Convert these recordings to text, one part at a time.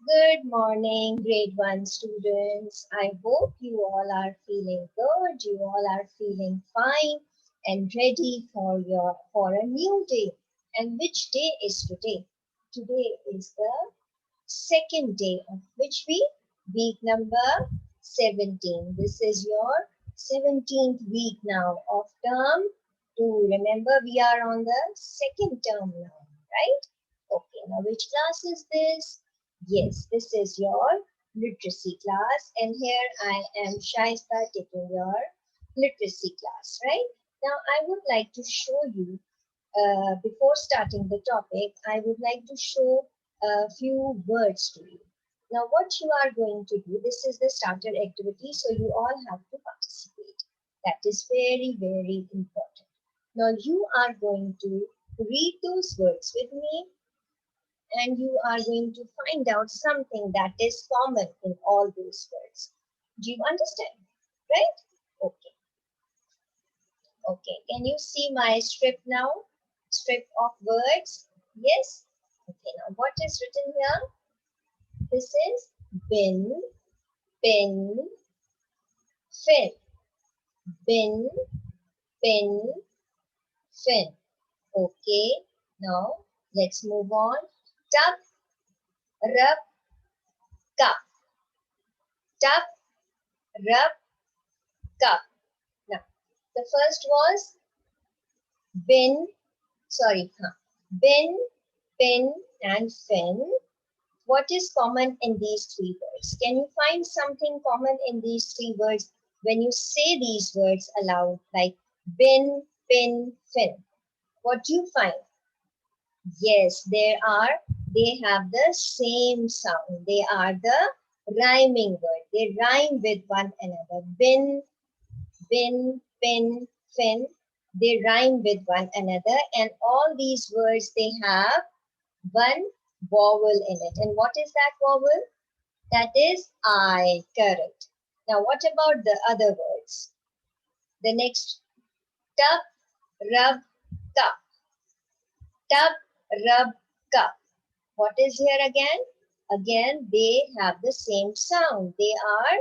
Good morning, grade 1 students. I hope you all are feeling good. You all are feeling fine and ready for a new day. And which day is today? Today is the second day of which week number 17. This is your 17th week now of term 2. Remember, we are on the second term now, right? Okay, now which class is this? Yes, this is your literacy class, and here I am Shaista taking your literacy class, right? Now I would like to show you before starting the topic, I would like to show a few words to you. Now, what you are going to do, this is the starter activity, so you all have to participate. That is very, very important. Now, you are going to read those words with me, and you are going to find out something that is common in all those words. Do you understand? Right? Okay. Okay, can you see my strip now? Strip of words? Yes? Okay, now what is written here? This is bin, pin, fin. Bin, pin, fin. Okay, now let's move on. Tub, rub, cup. Tub, rub, cup. Now, the first was bin, bin, pin, and fin. What is common in these three words? Can you find something common in these three words when you say these words aloud, like bin, pin, fin? What do you find? Yes, they have the same sound. They are the rhyming word. They rhyme with one another. Bin, pin, fin. They rhyme with one another, and all these words they have one vowel in it. And what is that vowel? That is I. Correct. Now, what about the other words? The next, tub, rub, cup. Tub, rub, cup. What is here again? Again, they have the same sound. They are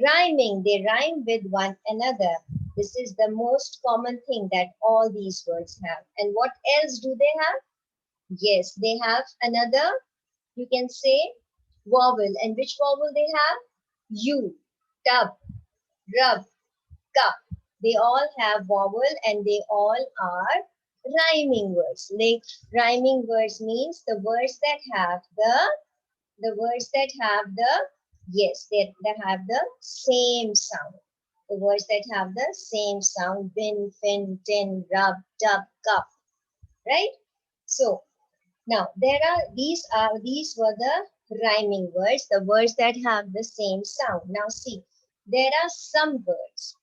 rhyming. They rhyme with one another. This is the most common thing that all these words have. And what else do they have? Yes, they have another, you can say, vowel. And which vowel they have? U, tub, rub, cup. They all have vowel and they all are rhyming words. Like rhyming words means the words that have the words that have the yes, they have the same sound. The words that have the same sound, bin, fin, tin, rub, tub, cup. Right? So now these were the rhyming words, the words that have the same sound. Now see, there are some words,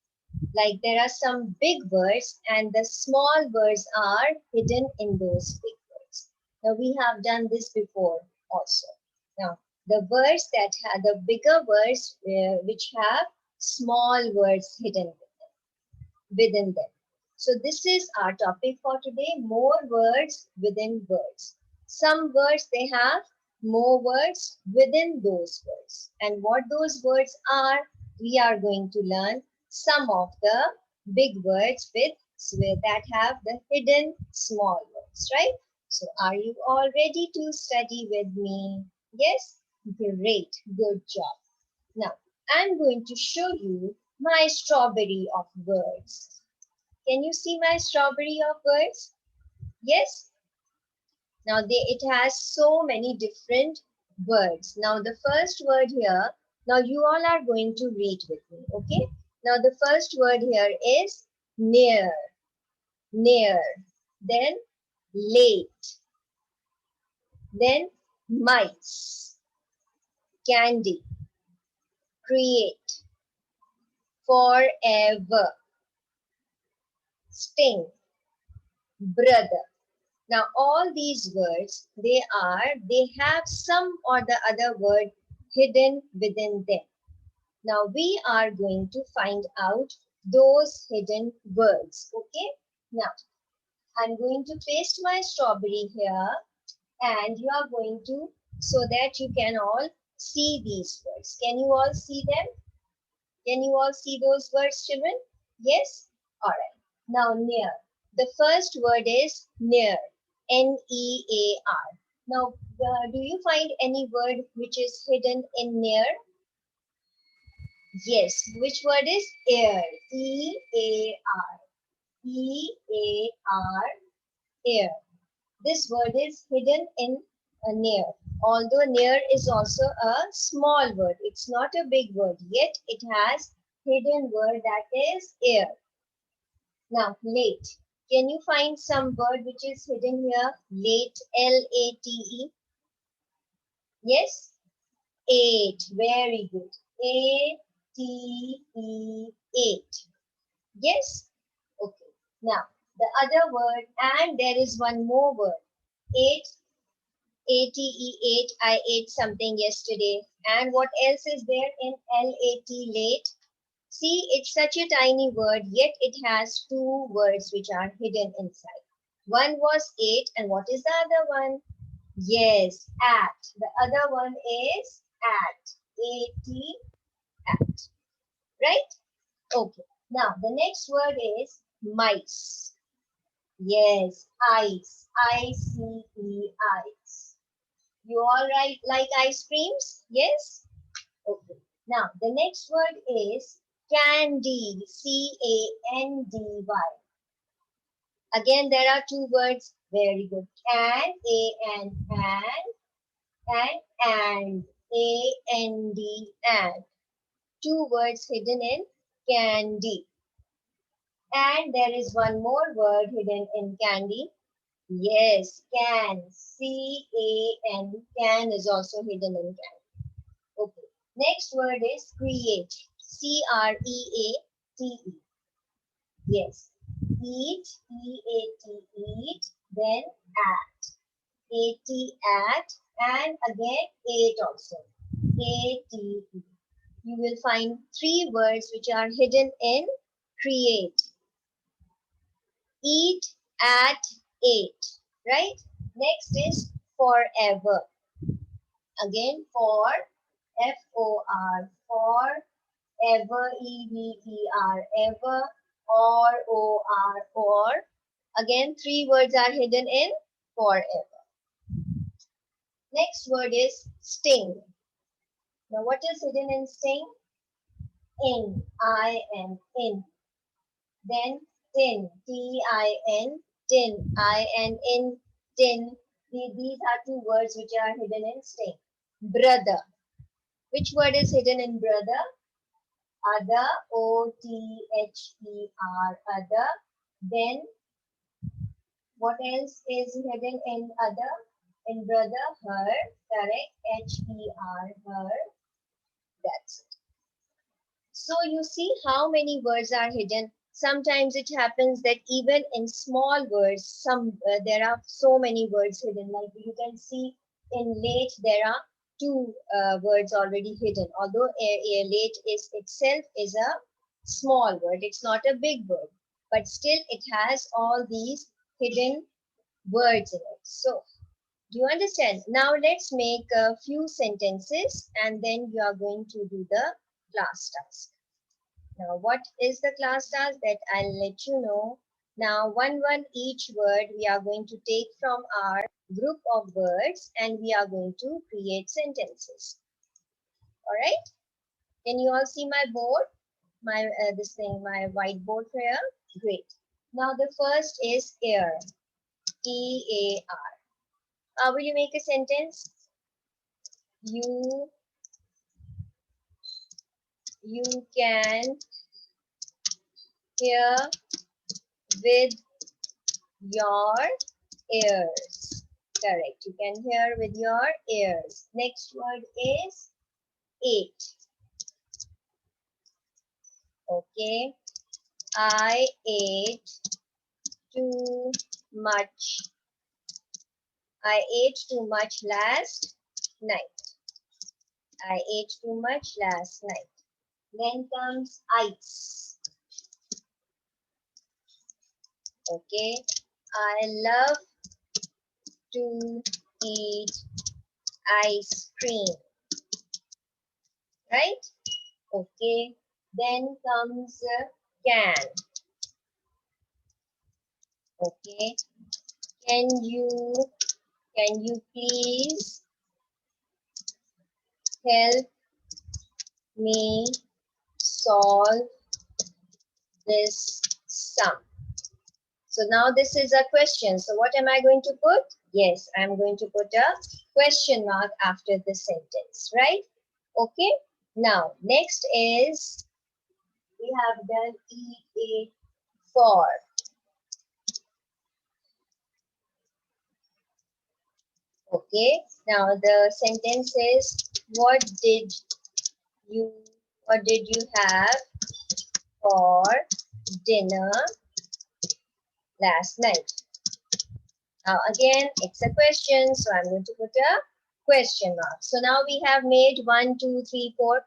like there are some big words and the small words are hidden in those big words. Now we have done this before also. Now the words that have the bigger words which have small words hidden within them. So this is our topic for today, more words within words. Some words they have more words within those words. And what those words are, we are going to learn some of the big words with that have the hidden small words, right? So are you all ready to study with me? Yes? Great. Good job. Now, I'm going to show you my strawberry of words. Can you see my strawberry of words? Yes? Now it has so many different words. Now the first word here, now you all are going to read with me, okay? Now the first word here is near, near. Then late. Then mice, candy, create, forever, sting, brother. Now all these words, they have some or the other word hidden within them. Now we are going to find out those hidden words. Okay. Now I'm going to paste my strawberry here and you are going to, so that you can all see these words. Can you all see them? Can you all see those words, children? Yes? Alright. Now near. The first word is near. N-E-A-R. Now, do you find any word which is hidden in near? Yes. Which word is air? E-A-R. E-A-R. Air. This word is hidden in near. Although near is also a small word. It's not a big word. Yet it has hidden word that is air. Now, late. Can you find some word which is hidden here? Late. L-A-T-E. Yes? Eight. Very good. A-T-E. Eight. Yes? Okay. Now, the other word, and there is one more word. Eight. A-T-E. 8. I ate something yesterday. And what else is there in L-A-T, late? See, it's such a tiny word, yet it has two words which are hidden inside. One was 8, and what is the other one? Yes, at. The other one is at. A-T, at. Right? Okay. Now, the next word is mice. Yes, ice. I-C-E, ice. You all right like ice creams? Yes? Okay. Now, the next word is candy. C-A-N-D-Y. Again, there are two words. Very good. Can, A-N, and A-N-D, and. Two words hidden in candy. And there is one more word hidden in candy. Yes, can. C-A-N, can is also hidden in candy. Okay. Next word is create. C-R-E-A-T-E. Yes. Eat. E-A-T, eat. Then at. A-T, at. And again, ate also. A-T-E. You will find three words which are hidden in create. Eat, at, ate. Right? Next is forever. Again, for. F-O-R. For. Ever, E-V-E-R, ever, or, or. Again, three words are hidden in forever. Next word is sting. Now, what is hidden in sting? In, I-N, in. Then tin, T-I-N, tin, I-N-N, tin. These are two words which are hidden in sting. Brother. Which word is hidden in brother? Other, O-T-H-E-R, other. Then, what else is hidden in other? In brother, her, correct, H-E-R, her. That's it. So you see how many words are hidden. Sometimes it happens that even in small words, there are so many words hidden. Like you can see in late, there are two words already hidden. Although late is itself is a small word, it's not a big word, but still it has all these hidden words in it. So, do you understand? Now let's make a few sentences and then you are going to do the class task. Now, what is the class task that I'll let you know. Now, one each word we are going to take from our group of words and we are going to create sentences. All right? Can you all see my board? My my whiteboard here. Great. Now, the first is air. E-A-R. How will you make a sentence? You can hear with your ears. Correct. You can hear with your ears. Next word is ate. Okay. I ate too much. I ate too much last night. I ate too much last night. Then comes ice. Okay. I love to eat ice cream. right? Okay, then comes can. Okay, can you please help me solve this sum? So now this is a question. So what am I going to put? Yes, I'm going to put a question mark after the sentence, right? Okay. Now, next is we have done EA for. Okay. Now the sentence is you what did you have for dinner last night? Now again, it's a question, so I'm going to put a question mark. So now we have made 1, 2, 3, 4,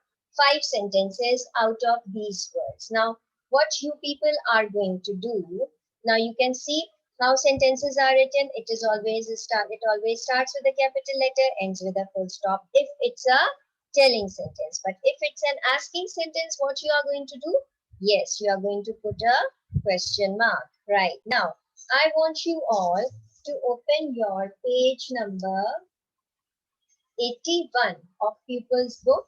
5 sentences out of these words. Now, what you people are going to do, now you can see how sentences are written. It always starts with a capital letter, ends with a full stop if it's a telling sentence. But if it's an asking sentence, what you are going to do? Yes, you are going to put a question mark. Right. Now, I want you all to open your page number 81 of Pupils Book,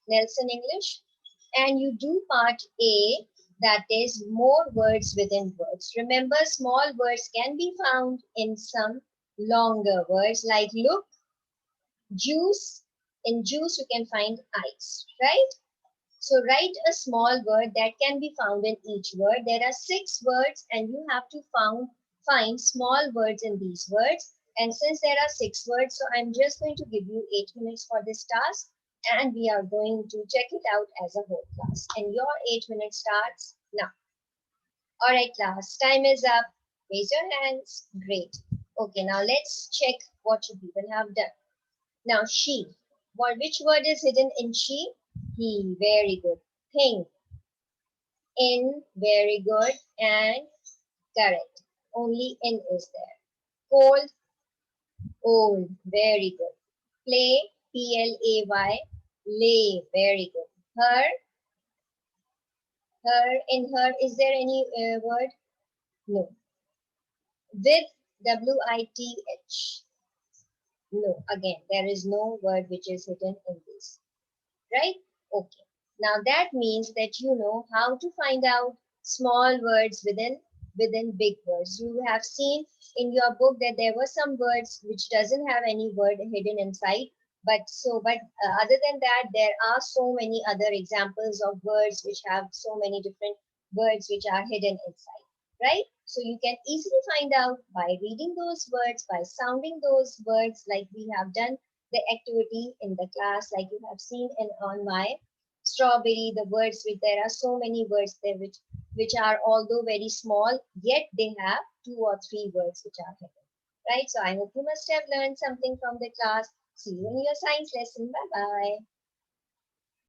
Nelson English, and you do part A, that is more words within words. Remember, small words can be found in some longer words like look, juice. In juice, you can find ice, right? So write a small word that can be found in each word. There are 6 words and you have to find small words in these words. And since there are 6 words, so I'm just going to give you 8 minutes for this task. And we are going to check it out as a whole class. And your 8 minutes starts now. All right, class, time is up. Raise your hands. Great. Okay, now let's check what you people have done. Now, she. Which word is hidden in she? He. Very good. Think. In. Very good. And correct. Only in is there. Cold. Old. Very good. Play. Play. Lay. Very good. Her. Her. In her. Is there any word? No. With. With. No. Again, there is no word which is hidden in this. Right? Okay. Now that means that you know how to find out small words within big words. You have seen in your book that there were some words which doesn't have any word hidden inside. But other than that, there are so many other examples of words which have so many different words which are hidden inside, right? So you can easily find out by reading those words, by sounding those words like we have done the activity in the class, like you have seen on my strawberry, the words which there are so many words there which are although very small, yet they have 2 or 3 words which are hidden. Right? So I hope you must have learned something from the class. See you in your science lesson. Bye bye.